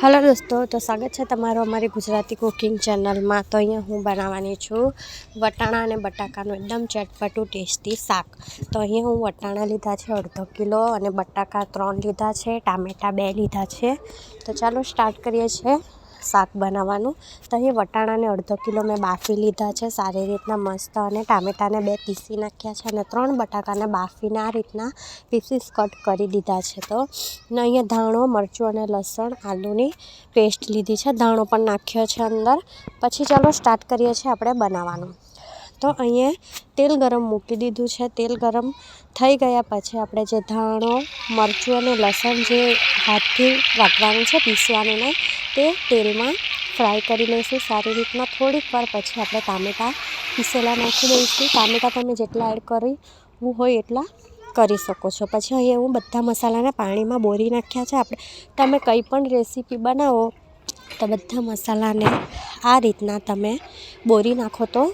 Hello दोस्तों, तो स्वागत है तमारो अमारी गुजराती कुकिंग चैनल में। तो अहीं हूँ बनावानी छूँ वटाणा अने बटाकानुं एकदम चटपटू टेस्टी शाक। तो अहीं हूँ वटाणा लीधा छे 1/2 किलो अने बटाका 3 लीधा छे, टामेटा 2 लीधा छे। तो चालो स्टार्ट करीए छे शाक बनाववानुं। तो अहीं वटाणाने 1/2 किलो मैं बाफी लीधा छे सारी रीतना मस्त, अने टामेटाने 2 पीसी नाख्या छे अने 3 बटाकाने बाफीने आ रीतना पीसीस कट करी दीधा छे। तो अहीं धाणो, मरचुं अने लसण आलूनी पेस्ट लीधी छे, धाणो पण नाख्यो छे अंदर। पछी चालो स्टार्ट करीए छे आपणे बनाववानुं। तो अहीं तेल गरम मूकी दीधुं छे। तेल गरम थई गया पछी आपणे जे धाणो, मरचुं अने लसण जे हाथथी वाटवानुं छे, पीसवानुं नहीं, ते तेलमां फ्राय करी लईशुं सारी रीतना। थोड़ीक वार पछी आपणे टामेटा पीसेला नाखी दईशुं। टामेटा तमे जेटला एड करवुं होय एटला करी शको छो। पछी अहीं हूँ बधा मसालाने पाणीमां बोरी नाख्या छे। आपणे तमे कई पण रेसिपी बनावो तो बधा मसालाने आ रीतना तमे बोरी नाखो तो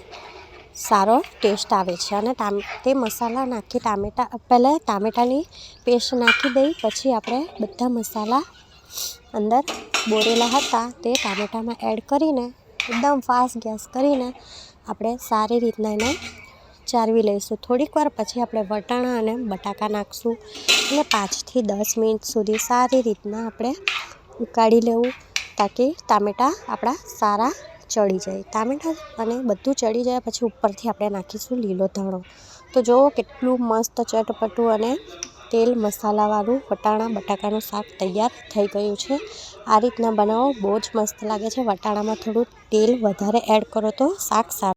सारो टेस्ट आवे छे। अने ते मसाला नाखी टामेटा पहले टामेटानी पेस्ट नाखी दई, पछी आपणे बधा मसाला अंदर बोरेला हता ते टामेटामां एड करीने एकदम फास्ट गैस करीने आपणे सारी रीतना एने चारवी लईशुं। थोड़ीक वार पछी आपणे वटाणा अने बटाका नाखशुं अने 5 થી 10 मिनिट सुधी सारी रीतना आपणे उकाળી लेवुं, ताकि टामेटा आपणा सारा चढ़ी जाए। टामेटा अने बधुं चढ़ी जाए पछी उपरथी आपणे नाखीशुं लीलो धाणो। तो जो केटलुं मस्त चटपटू अने तेल मसालावाळुं वटाणा बटाकानुं शाक तैयार थई गयुं छे। आ रीतना बनावो, बहु ज मस्त लागे छे। वटाणामां थोड़ुं तेल वधारे एड करो तो शाक सारुं